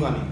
amigo.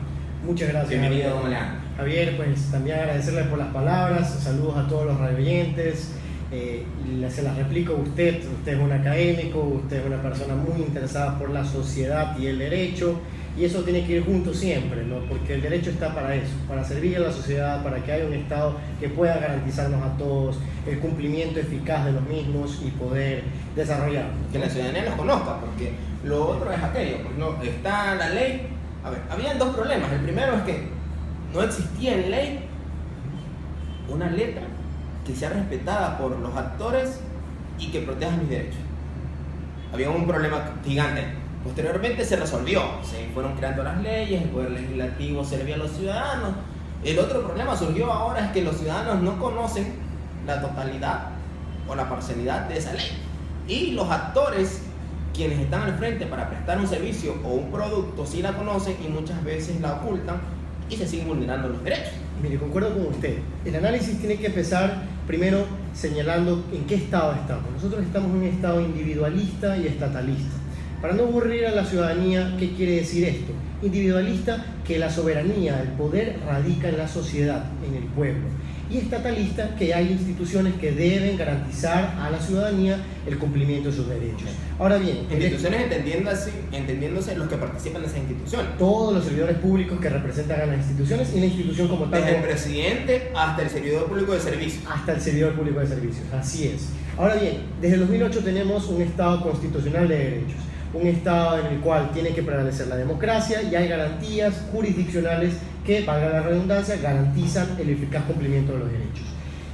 Muchas gracias. Bienvenido, don Alejandro. Javier, pues también agradecerle por las palabras, saludos a todos los radioyentes. Y se las replico a usted es un académico, usted es una persona muy interesada por la sociedad y el derecho, y eso tiene que ir junto siempre, ¿no? Porque el derecho está para eso, para servir a la sociedad, para que haya un Estado que pueda garantizarnos a todos el cumplimiento eficaz de los mismos y poder desarrollarlos. Que la ciudadanía los conozca, porque lo otro es aquello, pues no, está la ley. A ver, habían dos problemas. El primero es que no existía en ley una letra que sea respetada por los actores y que proteja mis derechos. Había un problema gigante. Posteriormente se resolvió, se fueron creando las leyes, el poder legislativo servía a los ciudadanos. El otro problema surgió ahora, es que los ciudadanos no conocen la totalidad o la parcialidad de esa ley, y los actores, quienes están al frente para prestar un servicio o un producto, sí la conocen y muchas veces la ocultan y se siguen vulnerando los derechos. Mire, concuerdo con usted. El análisis tiene que empezar primero señalando en qué estado estamos. Nosotros estamos en un estado individualista y estatalista. Para no aburrir a la ciudadanía, ¿qué quiere decir esto? Individualista, que la soberanía, el poder radica en la sociedad, en el pueblo. Y estatalista, que hay instituciones que deben garantizar a la ciudadanía el cumplimiento de sus derechos. Ahora bien, instituciones entendiéndose los que participan en esas instituciones. Todos los servidores públicos que representan a las instituciones y la institución como tal. Desde el presidente hasta el servidor público de servicios. Hasta el servidor público de servicios, así es. Ahora bien, desde el 2008 tenemos un Estado constitucional de derechos. Un Estado en el cual tiene que prevalecer la democracia y hay garantías jurisdiccionales que, valga la redundancia, garantizan el eficaz cumplimiento de los derechos.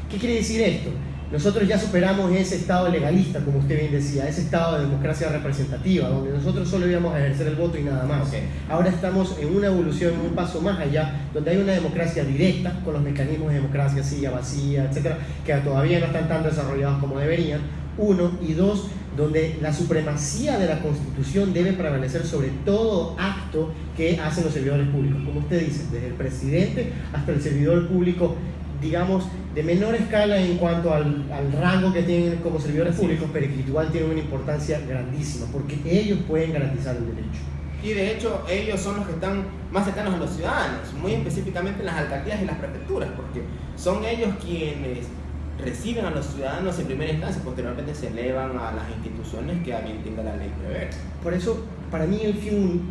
¿Qué quiere decir esto? Nosotros ya superamos ese Estado legalista, como usted bien decía, ese Estado de democracia representativa, donde nosotros solo íbamos a ejercer el voto y nada más. Okay. Ahora estamos en una evolución, un paso más allá, donde hay una democracia directa, con los mecanismos de democracia silla vacía, etcétera, que todavía no están tan desarrollados como deberían. Uno, y dos, donde la supremacía de la Constitución debe prevalecer sobre todo acto que hacen los servidores públicos, como usted dice, desde el presidente hasta el servidor público, digamos, de menor escala en cuanto al rango que tienen como servidores públicos, pero que igual tienen una importancia grandísima, porque ellos pueden garantizar el derecho. Y de hecho, ellos son los que están más cercanos a los ciudadanos, muy específicamente en las alcaldías y las prefecturas, porque son ellos quienes reciben a los ciudadanos en primera instancia y posteriormente se elevan a las instituciones que a bien tenga la ley prever. Por eso, para mí el fin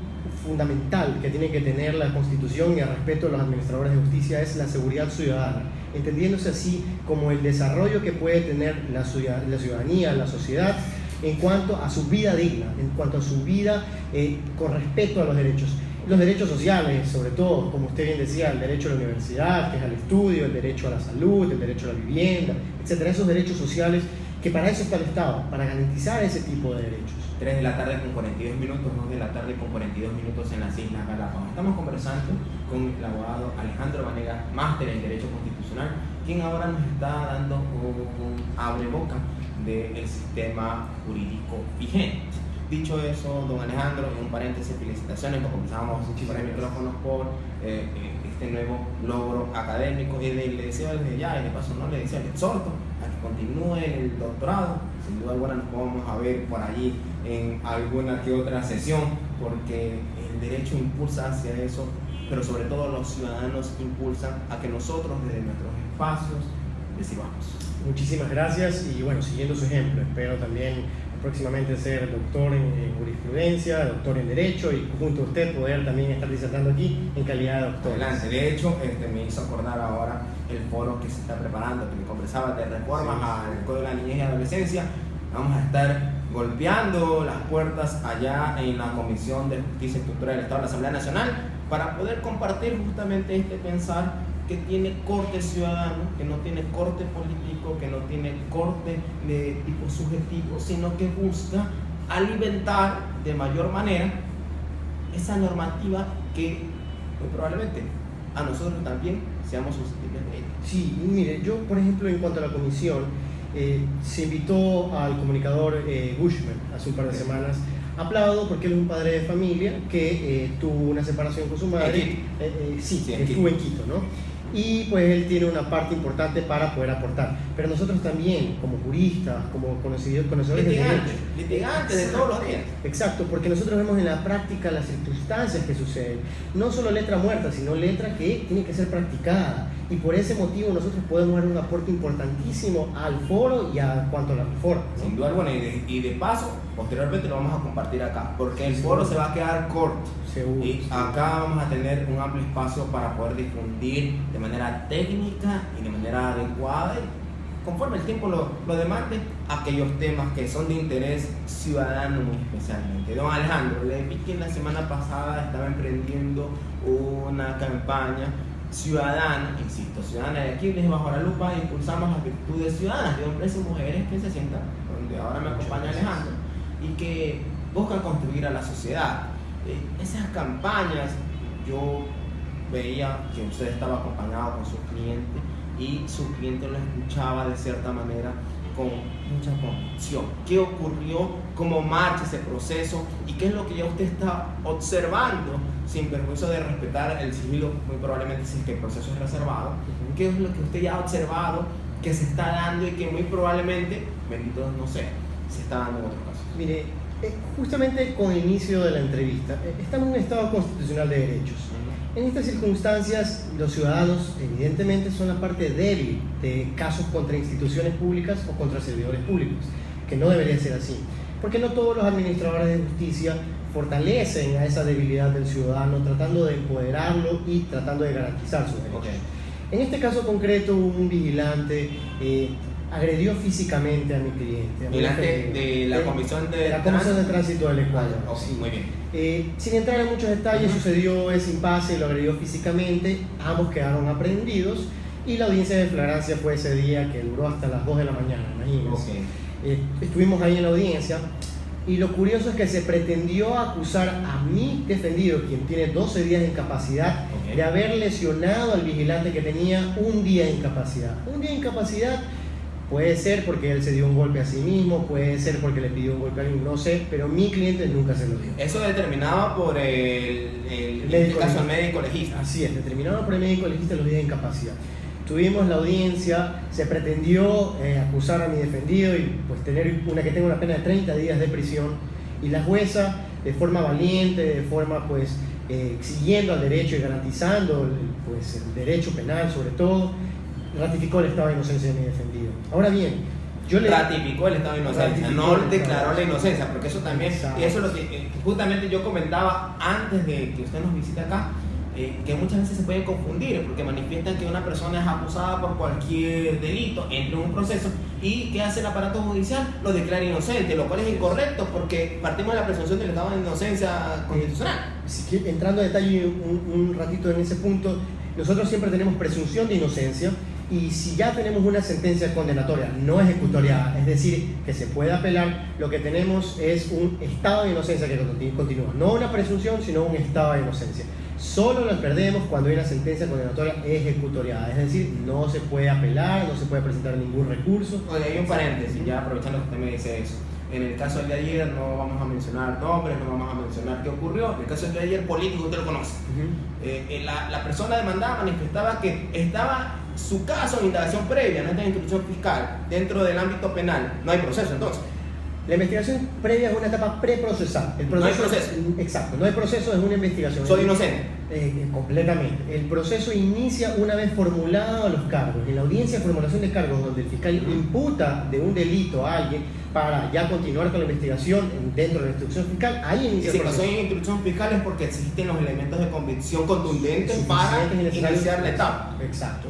fundamental que tiene que tener la Constitución y el respeto de los administradores de justicia es la seguridad ciudadana, entendiéndose así como el desarrollo que puede tener la ciudadanía, la sociedad, en cuanto a su vida digna, en cuanto a su vida con respeto a los derechos. Los derechos sociales, sobre todo, como usted bien decía, el derecho a la universidad, que es al estudio, el derecho a la salud, el derecho a la vivienda, etcétera. Esos derechos sociales, que para eso está el Estado, para garantizar ese tipo de derechos. 3 de la tarde con 42 minutos, 2 de la tarde con 42 minutos en las Islas Galápagos. Estamos conversando con el abogado Alejandro Vanegas, máster en Derecho Constitucional, quien ahora nos está dando un abreboca del sistema jurídico vigente. Dicho eso, don Alejandro, en un paréntesis, felicitaciones, porque comenzamos por el micrófono por este nuevo logro académico, y le deseo desde ya, y de paso no le deseo, le exhorto a que continúe el doctorado. Sin duda alguna nos vamos a ver por allí en alguna que otra sesión, porque el derecho impulsa hacia eso, pero sobre todo los ciudadanos impulsan a que nosotros desde nuestros espacios recibamos. Muchísimas gracias, y bueno, siguiendo su ejemplo, espero también próximamente ser doctor en jurisprudencia, doctor en Derecho, y junto a usted poder también estar disertando aquí en calidad de doctor. Adelante. De hecho, me hizo acordar ahora el foro que se está preparando, que me conversaba de reformas al Código de la Niñez y Adolescencia. Vamos a estar golpeando las puertas allá en la Comisión de Justicia y Estructura del Estado de la Asamblea Nacional para poder compartir justamente este pensar que tiene corte ciudadano, que no tiene corte político, que no tiene corte de tipo subjetivo, sino que busca alimentar de mayor manera esa normativa que muy probablemente a nosotros también seamos susceptibles de ella. Sí, mire, yo por ejemplo en cuanto a la comisión, se invitó al comunicador Bushman hace un par de semanas. Aplaudo porque él es un padre de familia que tuvo una separación con su madre. Sí, estuvo en Quito, ¿no? y pues él tiene una parte importante para poder aportar. Pero nosotros también, como juristas, como conocedores de derecho, litigantes de todos los días. Exacto, porque nosotros vemos en la práctica las circunstancias que suceden. No solo letra muerta, sino letra que tiene que ser practicada. Y por ese motivo nosotros podemos dar un aporte importantísimo al foro y a cuanto a la reforma, ¿no? Sin duda alguna, y de paso, posteriormente lo vamos a compartir acá, porque el foro se va a quedar corto. Seguro, Y acá vamos a tener un amplio espacio para poder difundir de manera técnica y de manera adecuada, y conforme el tiempo lo demande, aquellos temas que son de interés ciudadano muy especialmente. Don Alejandro, le vi que la semana pasada estaba emprendiendo una campaña ciudadana, insisto, ciudadana de aquí, desde Bajo la Lupa, impulsamos las virtudes ciudadanas de hombres y mujeres que se sientan, donde ahora me acompaña Alejandro, y que buscan construir a la sociedad. Esas campañas, yo veía que usted estaba acompañado con sus clientes y su cliente lo escuchaba de cierta manera con mucha convicción. ¿Qué ocurrió? ¿Cómo marcha ese proceso? ¿Y qué es lo que ya usted está observando, sin perjuicio de respetar el sigilo, muy probablemente si es que el proceso es reservado? ¿Qué es lo que usted ya ha observado que se está dando y que muy probablemente, bendito no sé, se está dando en otros casos? Mire, justamente con el inicio de la entrevista, estamos en un Estado constitucional de derechos. En estas circunstancias, los ciudadanos evidentemente son la parte débil de casos contra instituciones públicas o contra servidores públicos, que no debería ser así, porque no todos los administradores de justicia fortalecen a esa debilidad del ciudadano, tratando de empoderarlo y tratando de garantizar sus derechos. Okay. En este caso concreto, un vigilante agredió físicamente a mi cliente. Vigilante de la Comisión de Tránsito del Ecuador. Okay, Sí. muy bien. Sin entrar en muchos detalles, sucedió ese impasse, lo agredió físicamente, ambos quedaron aprehendidos y la audiencia de flagrancia fue ese día que duró hasta las 2 de la mañana, imagínense. Okay. Estuvimos ahí en la audiencia y lo curioso es que se pretendió acusar a mi defendido, quien tiene 12 días de incapacidad, Okay. de haber lesionado al vigilante que tenía un día de incapacidad. Un día de incapacidad puede ser porque él se dio un golpe a sí mismo, puede ser porque le pidió un golpe a alguien, no sé, pero mi cliente nunca se lo dio. Eso determinado por el médico legista. Así es, determinado por el médico legista los días de incapacidad. Tuvimos la audiencia, se pretendió acusar a mi defendido y pues tener que tenga una pena de 30 días de prisión, y la jueza, de forma valiente, de forma pues siguiendo al derecho y garantizando pues el derecho penal sobre todo, ratificó el estado de inocencia de mi defendido. Ahora bien, ratificó el estado de inocencia, no declaró la inocencia, porque eso también, y eso es lo que justamente yo comentaba antes de que usted nos visite acá, que muchas veces se puede confundir, porque manifiestan que una persona es acusada por cualquier delito, entra en un proceso, y ¿qué hace el aparato judicial? Lo declara inocente, lo cual es incorrecto, porque partimos de la presunción del estado de inocencia constitucional. Entrando a detalle un ratito en ese punto, nosotros siempre tenemos presunción de inocencia, y si ya tenemos una sentencia condenatoria no ejecutoriada, es decir, que se puede apelar, lo que tenemos es un estado de inocencia que continúa, no una presunción, sino un estado de inocencia. Solo lo perdemos cuando hay una sentencia condenatoria ejecutoriada, es decir, no se puede apelar, no se puede presentar ningún recurso. Oye, hay un paréntesis, ya aprovechando que usted me dice eso. En el caso del de ayer no vamos a mencionar nombres, no vamos a mencionar qué ocurrió. En el caso del de ayer político, usted lo conoce. La persona demandada manifestaba que estaba su caso en indagación previa, no está en instrucción fiscal, dentro del ámbito penal. No hay proceso entonces. La investigación previa es una etapa preprocesal. No hay proceso. Exacto, no hay proceso, es una investigación. Soy inocente. Completamente. El proceso inicia una vez formulados los cargos. En la audiencia de formulación de cargos, donde el fiscal imputa de un delito a alguien para ya continuar con la investigación dentro de la instrucción fiscal, ahí inicia el proceso. Si pasó en instrucción fiscal es porque existen los elementos de convicción contundentes para iniciar la etapa. Exacto.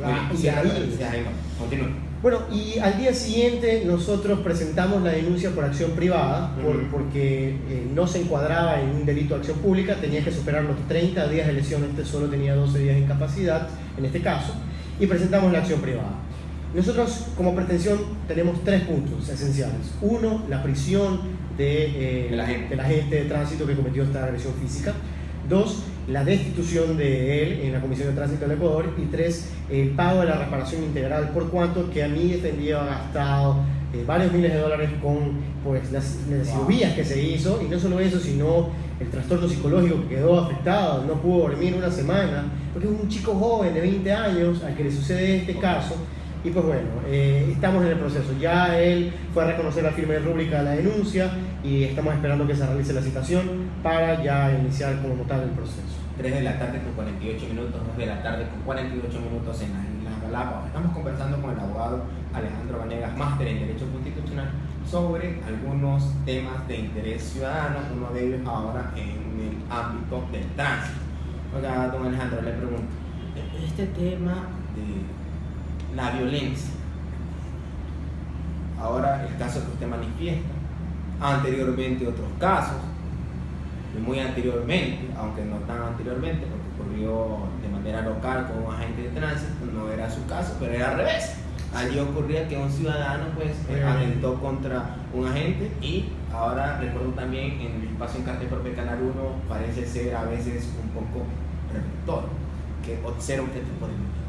Continúa. Bueno, y al día siguiente nosotros presentamos la denuncia por acción privada, porque no se encuadraba en un delito de acción pública, tenía que superar los 30 días de lesión, este solo tenía 12 días de incapacidad en este caso, y presentamos la acción privada. Nosotros como pretensión tenemos 3 puntos esenciales. 1, la prisión del agente de tránsito que cometió esta agresión física. 2, la destitución de él en la Comisión de Tránsito del Ecuador. Y 3, el pago de la reparación integral, por cuanto que a mí defendido ha gastado varios miles de dólares con pues, las cirugías que se hizo, y no solo eso, sino el trastorno psicológico que quedó afectado, no pudo dormir una semana, porque es un chico joven de 20 años al que le sucede este caso. Y pues bueno, estamos en el proceso. Ya él fue a reconocer la firma de rúbrica de la denuncia y estamos esperando que se realice la citación para ya iniciar como tal el proceso. 3 de la tarde con 48 minutos, 2 de la tarde con 48 minutos en las Islas Galápagos. Estamos conversando con el abogado Alejandro Vanegas, máster en Derecho Constitucional, sobre algunos temas de interés ciudadano, uno de ellos ahora en el ámbito del tránsito. Oiga, don Alejandro, le pregunto, este tema de la violencia, ahora el caso que usted manifiesta, anteriormente otros casos, y muy anteriormente, aunque no tan anteriormente, porque ocurrió de manera local con un agente de tránsito, no era su caso, pero era al revés. Allí ocurría que un ciudadano pues atentó contra un agente, y ahora recuerdo también en el espacio en Carta Propia Canal 1 parece ser a veces un poco reductor, que observa este tipo de violencia.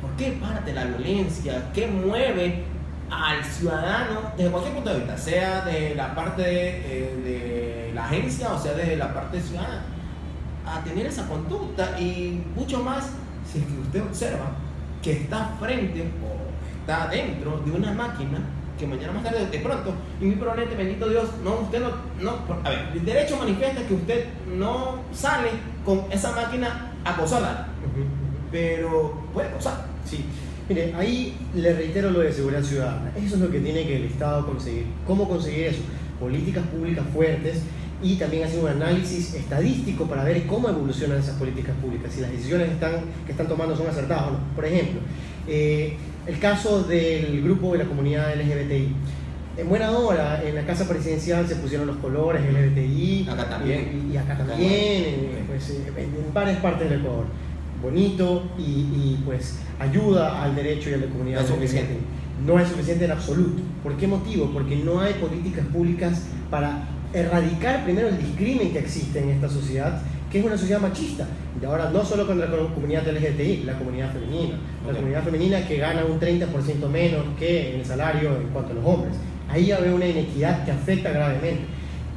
¿Por qué parte la violencia? ¿Qué mueve al ciudadano desde cualquier punto de vista, sea de la parte de la agencia o sea de la parte ciudadana, a tener esa conducta? Y mucho más si es que usted observa que está frente o está dentro de una máquina que mañana más tarde de pronto, y muy probablemente, bendito Dios, usted no, a ver, el derecho manifiesta que usted no sale con esa máquina acosada, pero puede acosar. Sí, mire, ahí le reitero lo de seguridad ciudadana. Eso es lo que tiene que el Estado conseguir. ¿Cómo conseguir eso? Políticas públicas fuertes, y también hacer un análisis estadístico para ver cómo evolucionan esas políticas públicas, si las decisiones que están tomando son acertadas o no. Por ejemplo, el caso del grupo de la comunidad LGBTI. En buena hora, en la casa presidencial se pusieron los colores LGBTI. Acá también. Y acá también, en varias partes del Ecuador. Bonito y pues ayuda al derecho y a la comunidad. No es suficiente. No es suficiente en absoluto. ¿Por qué motivo? Porque no hay políticas públicas para erradicar primero el discrimen que existe en esta sociedad, que es una sociedad machista. Y ahora no solo contra la comunidad LGBTI, la comunidad femenina. La comunidad femenina que gana un 30% menos que en el salario en cuanto a los hombres. Ahí ya veo una inequidad que afecta gravemente.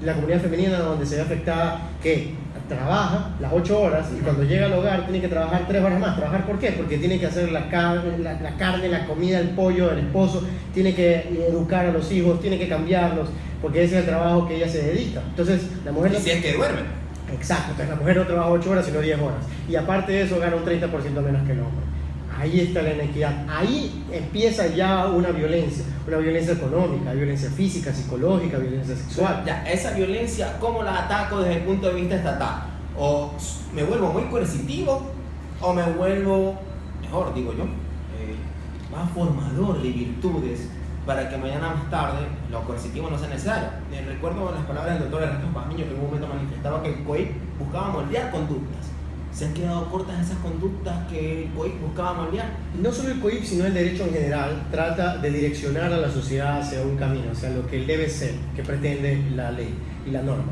La comunidad femenina donde se ve afectada que trabaja las 8 horas y cuando llega al hogar tiene que trabajar 3 horas más. ¿Trabajar por qué? Porque tiene que hacer la carne, la comida, el pollo del esposo, tiene que educar a los hijos, tiene que cambiarlos, porque ese es el trabajo que ella se dedica. Entonces, la mujer... Y si es que duerme. Exacto, entonces la mujer no trabaja 8 horas, sino 10 horas. Y aparte de eso, gana un 30% menos que el hombre. Ahí está la inequidad. Ahí empieza ya una violencia económica, violencia física, psicológica, violencia sexual. Ya, esa violencia, ¿cómo la ataco desde el punto de vista estatal? O me vuelvo muy coercitivo, o me vuelvo, mejor digo yo, más formador de virtudes, para que mañana más tarde lo coercitivo no sea necesario. Recuerdo las palabras del doctor Ernesto Pazmiño, que en un momento manifestaba que el COIP buscaba moldear conductas. ¿Se han quedado cortas esas conductas que el COIP buscaba moldear? No solo el COIP, sino el derecho en general trata de direccionar a la sociedad hacia un camino, hacia lo que debe ser, que pretende la ley y la norma.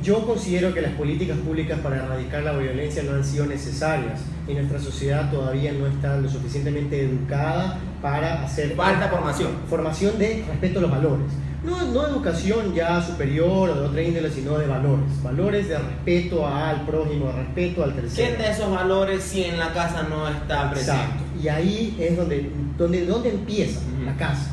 Yo considero que las políticas públicas para erradicar la violencia no han sido necesarias, y nuestra sociedad todavía no está lo suficientemente educada para hacer... Falta formación. Formación de respeto a los valores. No educación ya superior o de otra índole, sino de valores. Valores de respeto al prójimo, de respeto al tercero. ¿Quién de esos valores si en la casa no está presente? Exacto. Y ahí es donde empieza la casa,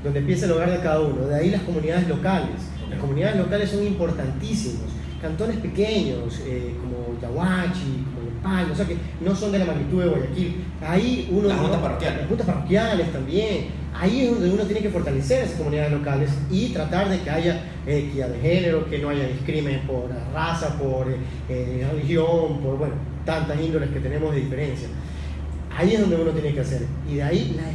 donde empieza el hogar de cada uno. De ahí las comunidades locales. Las comunidades locales son importantísimos. Cantones pequeños, como Yaguachi, como Nepal, o sea que no son de la magnitud de Guayaquil. Ahí uno... Las juntas parroquiales. Las juntas parroquiales también. Ahí es donde uno tiene que fortalecer esas comunidades locales y tratar de que haya equidad de género, que no haya discrimen por raza, por religión, por tantas índoles que tenemos de diferencia. Ahí es donde uno tiene que hacer. Y de ahí la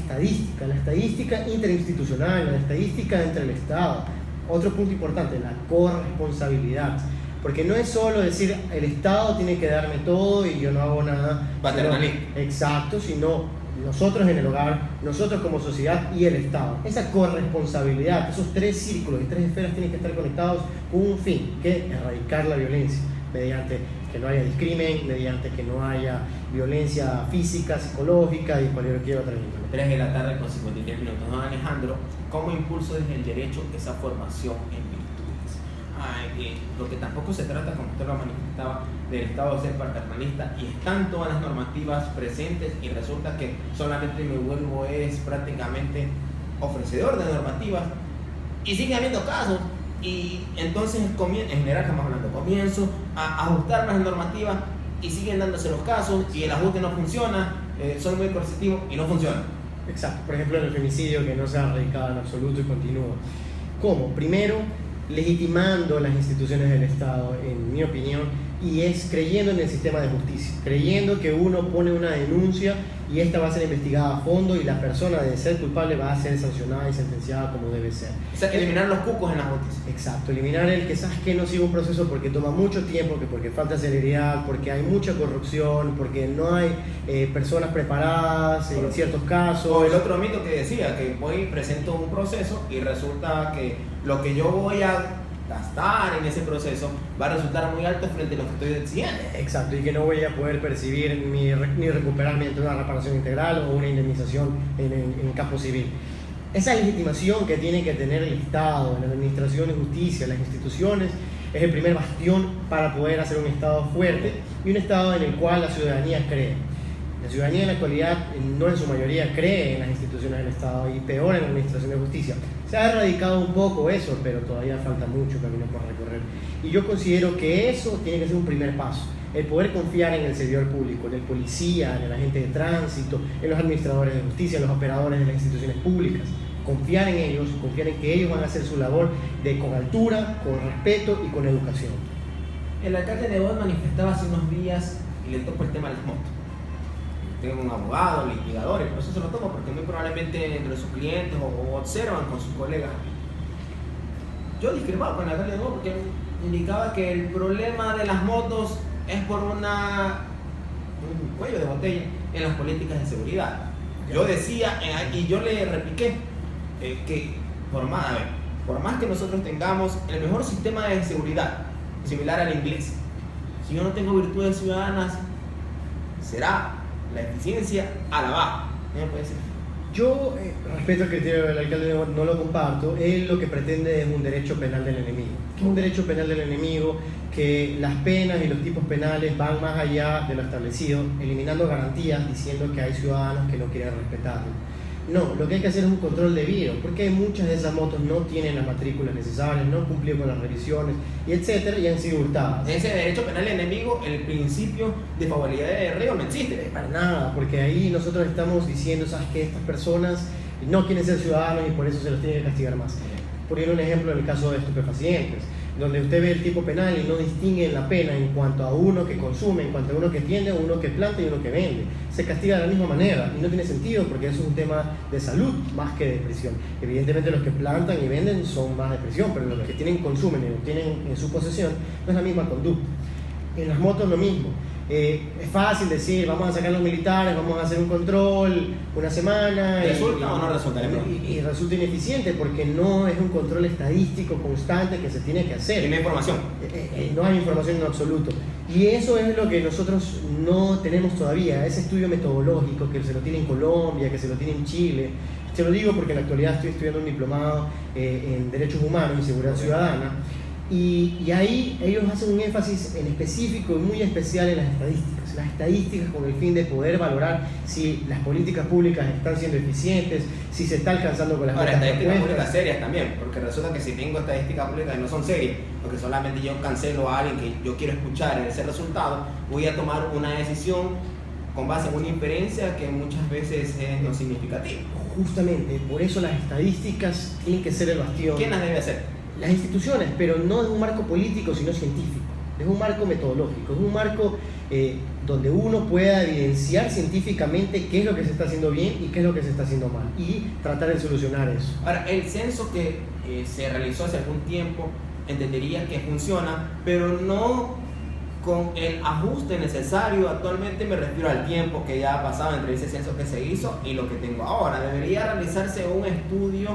estadística interinstitucional, la estadística entre el Estado. Otro punto importante, la corresponsabilidad. Porque no es solo decir el Estado tiene que darme todo y yo no hago nada. Paternalismo. Exacto, sino nosotros en el hogar, nosotros como sociedad y el Estado. Esa corresponsabilidad, esos 3 círculos y 3 esferas tienen que estar conectados con un fin, que es erradicar la violencia mediante que no haya discrimen, mediante que no haya violencia física, psicológica y cualquier otra índole. 3 de la tarde con 53 minutos. Don Alejandro, ¿cómo impulso desde el derecho esa formación en virtudes? Lo que tampoco se trata, como usted lo manifestaba, del Estado de ser paternalista, y están todas las normativas presentes y resulta que solamente me vuelvo es prácticamente ofrecedor de normativas y sigue habiendo casos. Y entonces, en general estamos hablando, comienzo a ajustar las normativas y siguen dándose los casos y el ajuste no funciona, son muy coercitivos y no funciona. Exacto, por ejemplo en el femicidio, que no se ha radicado en absoluto y continúa. ¿Cómo? Primero, legitimando las instituciones del Estado, en mi opinión, y es creyendo en el sistema de justicia, creyendo que uno pone una denuncia y esta va a ser investigada a fondo y la persona de ser culpable va a ser sancionada y sentenciada como debe ser. O sea, eliminar los cucos en la justicia. Exacto, eliminar el que sabes que no sigue un proceso porque toma mucho tiempo, que porque falta celeridad, porque hay mucha corrupción, porque no hay personas preparadas en ciertos casos. O el otro mito que decía, que voy presento un proceso y resulta que lo que yo voy a gastar en ese proceso va a resultar muy alto frente a lo que estoy exigiendo. Exacto, y que no voy a poder percibir ni recuperar mediante una reparación integral o una indemnización en campo civil. Esa legitimación que tiene que tener el Estado, la administración de justicia, las instituciones, es el primer bastión para poder hacer un Estado fuerte y un Estado en el cual la ciudadanía cree. La ciudadanía en la actualidad no en su mayoría cree en las instituciones del Estado y peor en la administración de justicia. Se ha erradicado un poco eso, pero todavía falta mucho camino por recorrer. Y yo considero que eso tiene que ser un primer paso. El poder confiar en el servidor público, en el policía, en el agente de tránsito, en los administradores de justicia, en los operadores de las instituciones públicas. Confiar en ellos, confiar en que ellos van a hacer su labor con altura, con respeto y con educación. El alcalde de Nebot manifestaba hace unos días y le tocó el tema de las motos. Tengo un abogado, litigador, y por eso se lo tomo, porque muy probablemente entre sus clientes o observan con sus colegas. Yo discrepaba con el alcalde de Nebot porque indicaba que el problema de las motos es por un cuello de botella en las políticas de seguridad. Yo decía, y yo le repliqué, que por más que nosotros tengamos el mejor sistema de seguridad, similar al inglés, si yo no tengo virtudes ciudadanas, será la eficiencia a la baja. ¿No me puede decir? Yo respecto al criterio del alcalde, no lo comparto. Él lo que pretende es un derecho penal del enemigo. ¿Qué es un derecho penal del enemigo? Que las penas y los tipos penales van más allá de lo establecido, eliminando garantías, diciendo que hay ciudadanos que no quieren respetarlo. No, lo que hay que hacer es un control debido, porque muchas de esas motos no tienen las matrículas necesarias, no han cumplido con las revisiones, y etcétera, y han sido hurtadas. Ese derecho penal enemigo, el principio de favorabilidad de reo no existe. Para nada, porque ahí nosotros estamos diciendo, ¿sabes qué? Estas personas no quieren ser ciudadanos y por eso se los tiene que castigar más. Por ejemplo, un ejemplo en el caso de estupefacientes, donde usted ve el tipo penal y no distingue la pena en cuanto a uno que consume, en cuanto a uno que tiende, uno que planta y uno que vende. Se castiga de la misma manera y no tiene sentido porque eso es un tema de salud más que de prisión. Evidentemente los que plantan y venden son más de prisión, pero los que tienen, consumen y lo tienen en su posesión no es la misma conducta. En las motos lo mismo. Es fácil decir, vamos a sacar los militares, vamos a hacer un control una semana. ¿Resulta o no resulta? Y resulta ineficiente porque no es un control estadístico constante que se tiene que hacer. Y no hay información. No hay información en absoluto. Y eso es lo que nosotros no tenemos todavía, ese estudio metodológico que se lo tiene en Colombia, que se lo tiene en Chile. Se lo digo porque en la actualidad estoy estudiando un diplomado en Derechos Humanos y Seguridad Ciudadana. Y ahí ellos hacen un énfasis en específico y muy especial en las estadísticas con el fin de poder valorar si las políticas públicas están siendo eficientes, si se está alcanzando con las metas propuestas. Estadísticas públicas serias también, porque resulta que si tengo estadísticas públicas y no son serias, porque solamente yo cancelo a alguien que yo quiero escuchar en ese resultado, voy a tomar una decisión con base en una inferencia que muchas veces es no significativa. Justamente, por eso las estadísticas tienen que ser el bastión. ¿Quién las debe hacer? Las instituciones, pero no es un marco político, sino científico. Es un marco metodológico, es un marco donde uno pueda evidenciar científicamente qué es lo que se está haciendo bien y qué es lo que se está haciendo mal y tratar de solucionar eso. Ahora, el censo que se realizó hace algún tiempo entendería que funciona, pero no con el ajuste necesario. Actualmente me refiero al tiempo que ya ha pasado entre ese censo que se hizo y lo que tengo ahora. Debería realizarse un estudio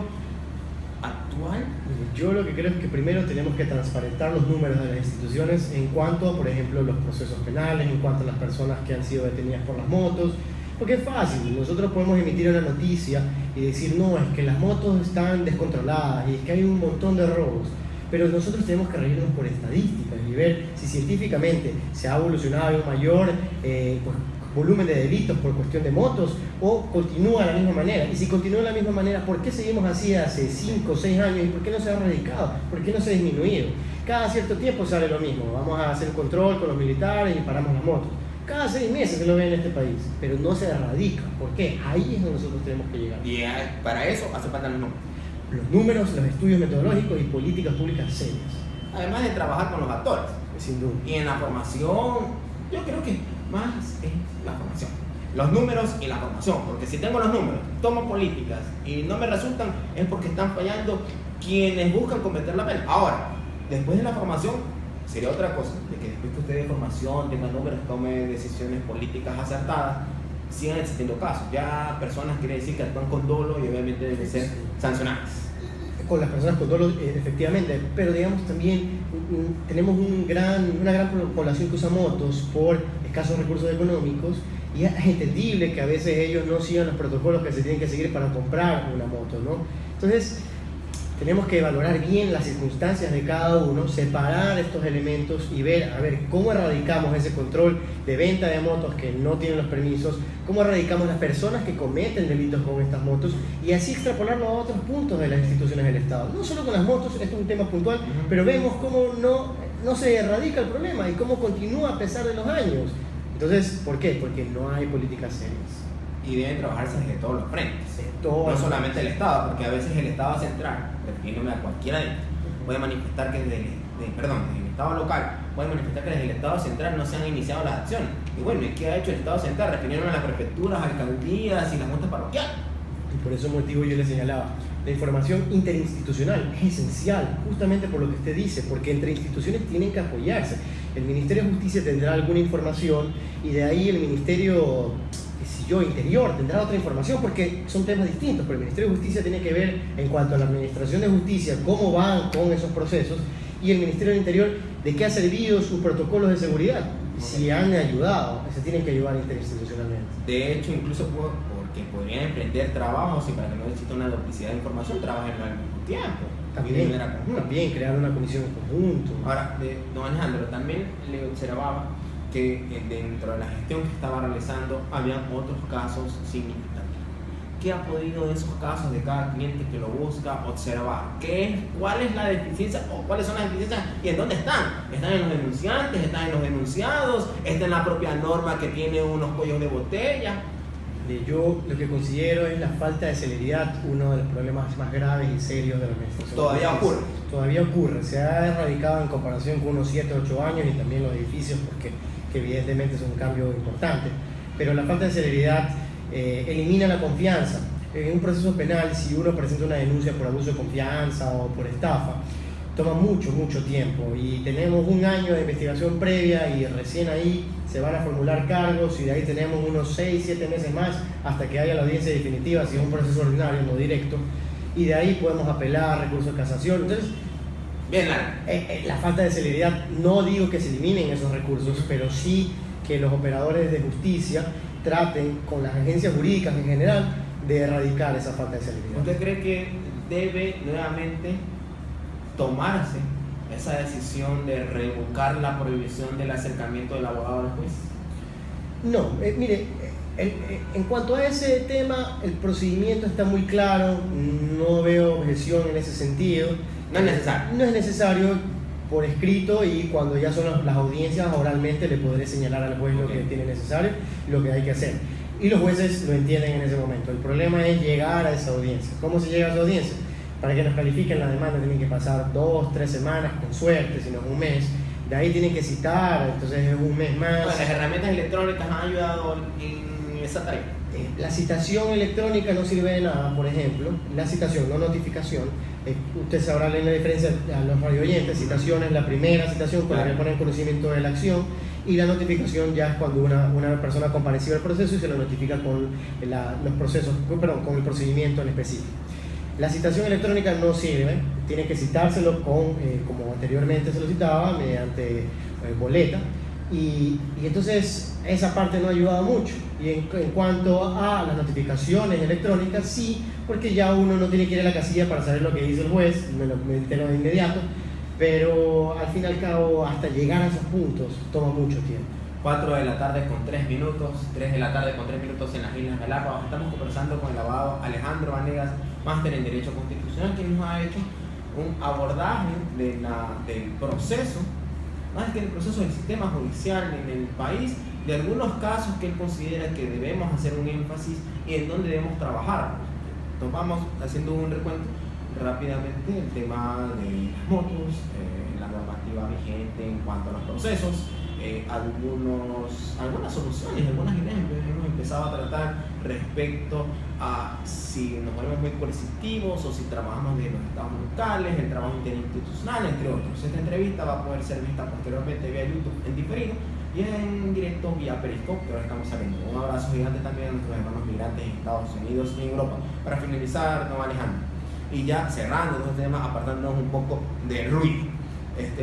actual Yo lo que creo es que primero tenemos que transparentar los números de las instituciones en cuanto a, por ejemplo, los procesos penales, en cuanto a las personas que han sido detenidas por las motos, porque es fácil, nosotros podemos emitir una noticia y decir, no, es que las motos están descontroladas y es que hay un montón de robos, pero nosotros tenemos que regirnos por estadísticas y ver si científicamente se ha evolucionado un mayor volumen de delitos por cuestión de motos o continúa de la misma manera. Y si continúa de la misma manera, ¿por qué seguimos así hace 5 o 6 años y por qué no se ha erradicado? ¿Por qué no se ha disminuido? Cada cierto tiempo sale lo mismo, vamos a hacer control con los militares y paramos las motos. Cada 6 meses se lo ve en este país, pero no se erradica. ¿Por qué? Ahí es donde nosotros tenemos que llegar. Y para eso hace falta los números. Los números, los estudios metodológicos y políticas públicas serias. Además de trabajar con los actores. Sin duda. Y en la formación, yo creo que más es la formación. Los números y la formación. Porque si tengo los números, tomo políticas y no me resultan, es porque están fallando quienes buscan cometer la pena. Ahora, después de la formación, sería otra cosa, de que después que usted de formación, tenga números, tome decisiones políticas acertadas, sigan existiendo casos. Ya personas quiere decir que actúan con dolo y obviamente deben ser sancionadas. Con las personas con dolo, efectivamente, pero digamos también tenemos una gran población que usa motos por escasos recursos económicos y es entendible que a veces ellos no sigan los protocolos que se tienen que seguir para comprar una moto, ¿no? Entonces, tenemos que valorar bien las circunstancias de cada uno, separar estos elementos y ver, a ver, cómo erradicamos ese control de venta de motos que no tienen los permisos, cómo erradicamos las personas que cometen delitos con estas motos y así extrapolarlo a otros puntos de las instituciones del Estado. No solo con las motos, esto es un tema puntual, pero vemos cómo no se erradica el problema y cómo continúa a pesar de los años. Entonces, ¿por qué? Porque no hay políticas serias. Y deben trabajarse desde todos los frentes. No solamente el Estado, porque a veces el Estado central, refiriéndome a cualquiera de ellos, puede manifestar que desde el Estado local, puede manifestar que desde el Estado central no se han iniciado las acciones. Y bueno, ¿y qué ha hecho el Estado central? Refiriéndome a las prefecturas, alcaldías y las juntas parroquiales. Y por eso motivo yo le señalaba, la información interinstitucional es esencial, justamente por lo que usted dice, porque entre instituciones tienen que apoyarse. El Ministerio de Justicia tendrá alguna información y de ahí el Ministerio Interior tendrá otra información porque son temas distintos, pero el Ministerio de Justicia tiene que ver en cuanto a la Administración de Justicia, cómo van con esos procesos y el Ministerio del Interior de qué ha servido sus protocolos de seguridad, si han ayudado, se tienen que ayudar interinstitucionalmente. De hecho, incluso porque podrían emprender trabajos y para que no exista una duplicidad de información, trabajen al mismo tiempo. También crear una comisión en conjunto. Ahora, don Alejandro, también le observaba que dentro de la gestión que estaba realizando había otros casos significativos. ¿Qué ha podido de esos casos de cada cliente que lo busca observar? ¿Cuál es la deficiencia o cuáles son las deficiencias y en dónde están? ¿Están en los denunciantes? ¿Están en los denunciados? ¿Está en la propia norma que tiene unos cuellos de botella? Yo lo que considero es la falta de celeridad, uno de los problemas más graves y serios de la administración. ¿Todavía ocurre? Todavía ocurre. Se ha erradicado en comparación con unos 7 o 8 años y también los edificios porque que evidentemente es un cambio importante, pero la falta de celeridad elimina la confianza. En un proceso penal, si uno presenta una denuncia por abuso de confianza o por estafa, toma mucho tiempo y tenemos un año de investigación previa y recién ahí se van a formular cargos y de ahí tenemos unos 6-7 meses más hasta que haya la audiencia definitiva si es un proceso ordinario, no directo, y de ahí podemos apelar, recursos de casación. Entonces, bien, la falta de celeridad, no digo que se eliminen esos recursos, pero sí que los operadores de justicia traten con las agencias jurídicas en general de erradicar esa falta de celeridad. ¿Usted cree que debe nuevamente tomarse esa decisión de revocar la prohibición del acercamiento del abogado al juez? No, mire, en cuanto a ese tema, el procedimiento está muy claro, no veo objeción en ese sentido. No es necesario. No es necesario por escrito y cuando ya son las audiencias oralmente le podré señalar al juez lo que tiene necesario y lo que hay que hacer. Y los jueces lo entienden en ese momento. El problema es llegar a esa audiencia. ¿Cómo se llega a esa audiencia? Para que nos califiquen la demanda tienen que pasar 2-3 semanas con suerte, si no es un mes. De ahí tienen que citar, entonces es un mes más. Bueno, las herramientas electrónicas han ayudado en esa tarea. La citación electrónica no sirve de nada, por ejemplo, la citación, no notificación. Usted sabrá la diferencia a los radio oyentes. Citación es la primera citación con la que ponen conocimiento de la acción y la notificación ya es cuando una persona ha comparecido al proceso y se lo notifica con con el procedimiento en específico. La citación electrónica no sirve, tiene que citárselo como anteriormente se lo citaba, mediante boleta. Y entonces esa parte no ha ayudado mucho. Y en cuanto a las notificaciones electrónicas, sí, porque ya uno no tiene que ir a la casilla para saber lo que dice el juez, me entero de inmediato, pero al fin y al cabo hasta llegar a esos puntos toma mucho tiempo. 4 de la tarde con 3 minutos, 3 de la tarde con 3 minutos en las Islas Galápagos. Estamos conversando con el abogado Alejandro Vanegas, máster en Derecho Constitucional, quien nos ha hecho un abordaje del proceso, más que el proceso del sistema judicial en el país, de algunos casos que él considera que debemos hacer un énfasis y en dónde debemos trabajar. Nos vamos haciendo un recuento rápidamente el tema de las motos, la normativa vigente en cuanto a los procesos, algunas soluciones, algunas ideas que hemos empezado a tratar respecto a si nos volvemos muy coercitivos o si trabajamos de los estados locales, el trabajo interinstitucional, entre otros. Esta entrevista va a poder ser vista posteriormente vía YouTube en diferido y en directo vía Periscope, que ahora estamos saliendo. Un abrazo gigante también a nuestros hermanos migrantes en Estados Unidos y en Europa. Para finalizar, don Alejandro, y ya cerrando los temas, apartándonos un poco del ruido.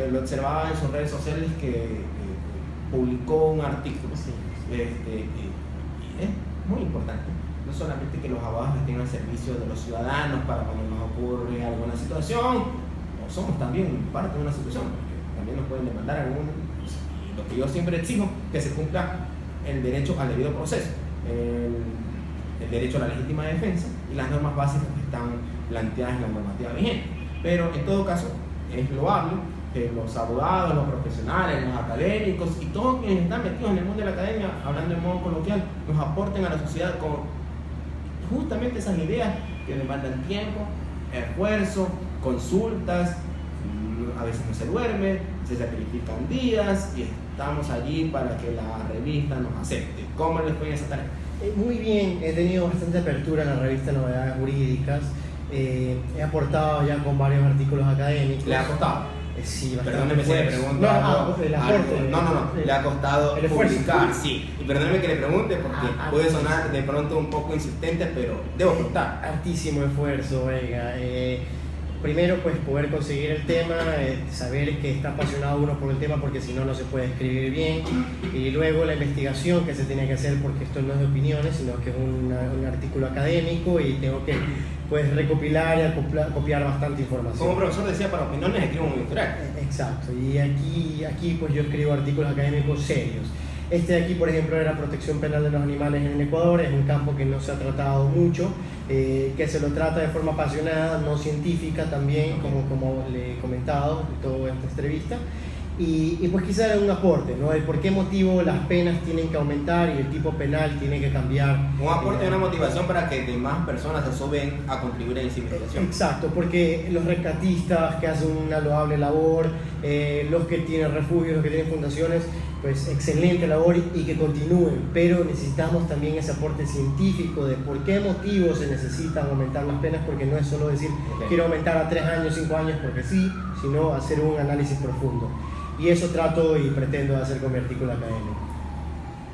Lo observaba en sus redes sociales que publicó un artículo, y es muy importante, no solamente que los abogados estén al servicio de los ciudadanos para cuando nos ocurre alguna situación, o somos también parte de una situación, porque también nos pueden demandar algunos, y lo que yo siempre exijo, que se cumpla el derecho al debido proceso, el derecho a la legítima defensa y las normas básicas que están planteadas en la normativa vigente. Pero en todo caso es loable que los abogados, los profesionales, los académicos y todos quienes están metidos en el mundo de la academia, hablando de modo coloquial, nos aporten a la sociedad con justamente esas ideas que demandan tiempo, esfuerzo, consultas, a veces no se duerme, se sacrifican días y estamos allí para que la revista nos acepte. ¿Cómo les fue esa tarea? Muy bien, he tenido bastante apertura en la revista Novedades Jurídicas, he aportado ya con varios artículos académicos. ¿Le ha costado? Sí, bastante. Perdóneme si le pregunto no, le ha costado el esfuerzo. publicar, sí. Y perdóneme que le pregunte porque puede sonar de pronto un poco insistente, pero debo contar. Altísimo esfuerzo, oiga. Primero, pues poder conseguir el tema, saber que está apasionado uno por el tema, porque si no, no se puede escribir bien. Y luego la investigación que se tiene que hacer, porque esto no es de opiniones, sino que es un artículo académico y tengo que pues recopilar y copiar bastante información. Como profesor decía, para opiniones escribo un editorial. Exacto, y aquí pues yo escribo artículos académicos serios. Este de aquí, por ejemplo, era protección penal de los animales en el Ecuador, es un campo que no se ha tratado mucho, que se lo trata de forma apasionada, no científica también, como le he comentado en toda esta entrevista. Y pues quizá era un aporte, ¿no? El por qué motivo las penas tienen que aumentar y el tipo penal tiene que cambiar. Un aporte y una motivación para que demás personas se suben a contribuir en esa investigación. Exacto, porque los rescatistas que hacen una loable labor, los que tienen refugios, los que tienen fundaciones, pues excelente labor y que continúen, pero necesitamos también ese aporte científico de por qué motivos se necesitan aumentar las penas, porque no es solo decir quiero aumentar a 3 años, 5 años porque sí, sino hacer un análisis profundo. Y eso trato y pretendo hacer con mi artículo académico.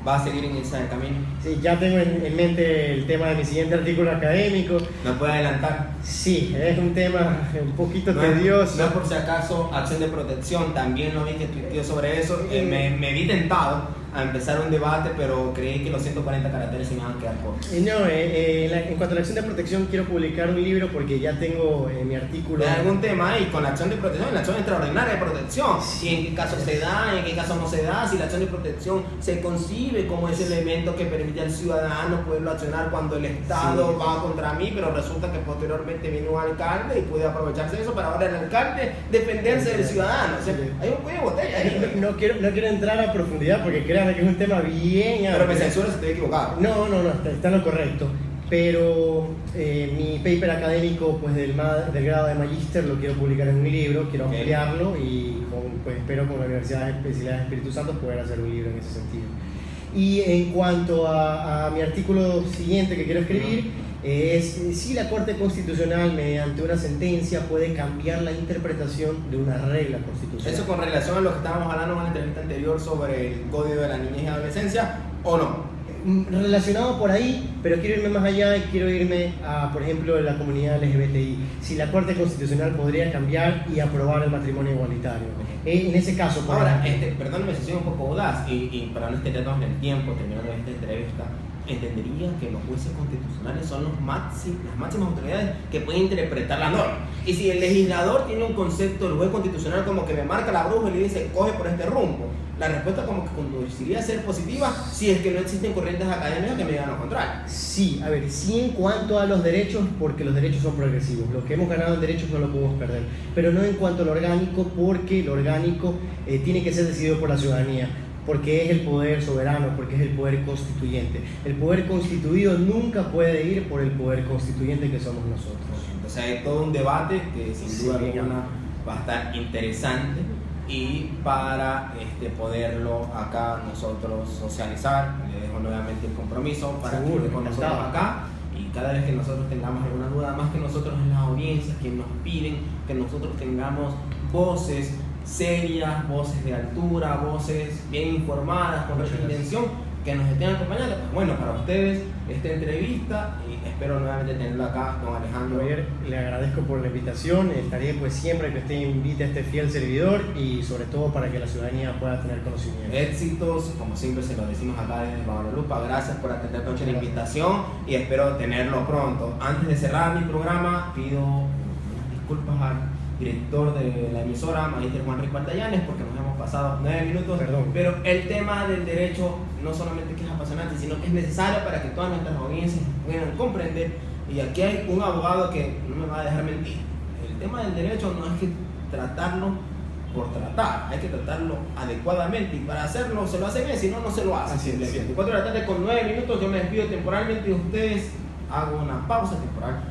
¿Va a seguir en ese camino? Sí, ya tengo en mente el tema de mi siguiente artículo académico. ¿No puede adelantar? Sí, es un tema un poquito tedioso. No por si acaso, acción de protección, también lo vi que tuiteó sobre eso. Me vi tentado a empezar un debate, pero creí que los 140 caracteres se me iban a quedar cortos. No, en cuanto a la acción de protección, quiero publicar un libro porque ya tengo mi artículo. ¿Hay algún tema ahí con la acción de protección, la acción extraordinaria de protección? ¿Y en qué caso se da, en qué caso no se da? Si la acción de protección se concibe como ese elemento que permite al ciudadano poderlo accionar cuando el Estado va contra mí, pero resulta que posteriormente viene un alcalde y puede aprovecharse de eso para ahora el alcalde defenderse del ciudadano. O sea, hay un cuello de botella ahí. No quiero entrar a profundidad porque créanme que es un tema bien... Pero me censura si estoy equivocado. No, está en lo correcto. Pero mi paper académico pues del grado de magíster lo quiero publicar en un libro, quiero ampliarlo y pues, espero con la Universidad de Especialidades de Espíritu Santo poder hacer un libro en ese sentido. Y en cuanto a mi artículo siguiente que quiero escribir, es si la Corte Constitucional mediante una sentencia puede cambiar la interpretación de una regla constitucional. Eso con relación a lo que estábamos hablando en la entrevista anterior sobre el Código de la Niñez y Adolescencia, ¿o no? relacionado por ahí, pero quiero irme más allá y quiero irme a, por ejemplo, la comunidad LGBTI. Si la Corte Constitucional podría cambiar y aprobar el matrimonio igualitario. En ese caso, ahora, perdóname si soy un poco audaz y para no extendernos en el tiempo, terminando esta entrevista, entendería que los jueces constitucionales son las máximas autoridades que pueden interpretar la norma. Y si el legislador tiene un concepto, el juez constitucional como que me marca la bruja y le dice, coge por este rumbo, la respuesta como que conduciría a ser positiva si es que no existen corrientes académicas que me digan lo contrario. Sí, a ver, sí en cuanto a los derechos, porque los derechos son progresivos. Lo que hemos ganado en derechos no lo podemos perder. Pero no en cuanto a lo orgánico, porque lo orgánico tiene que ser decidido por la ciudadanía. Porque es el poder soberano, porque es el poder constituyente. El poder constituido nunca puede ir por el poder constituyente que somos nosotros. Entonces hay todo un debate que sin duda alguna va a estar interesante y para poderlo acá nosotros socializar, le dejo nuevamente el compromiso para que esté con nosotros acá y cada vez que nosotros tengamos alguna duda, más que nosotros en las audiencias, que nos piden que nosotros tengamos voces serias, voces de altura, voces bien informadas, con mucha intención, que nos estén acompañando. Pues bueno, para ustedes esta entrevista y espero nuevamente tenerlo acá, don Alejandro. Javier, le agradezco por la invitación, estaré pues siempre que usted invite a este fiel servidor y sobre todo para que la ciudadanía pueda tener conocimiento. Éxitos, como siempre se lo decimos acá desde Guadalupe, gracias por atender noche la invitación y espero tenerlo pronto. Antes de cerrar mi programa, pido disculpas al director de la emisora, Magister Juan Rico Artayanes, porque nos hemos pasado 9 minutos. Perdón. Pero el tema del derecho no solamente que es apasionante, sino que es necesario para que todas nuestras audiencias puedan comprender. Y aquí hay un abogado que no me va a dejar mentir. El tema del derecho no es que tratarlo por tratar, hay que tratarlo adecuadamente y para hacerlo se lo hace bien, si no, no se lo hace. Simplemente. 4 de la tarde con 9 minutos, yo me despido temporalmente de ustedes, hago una pausa temporal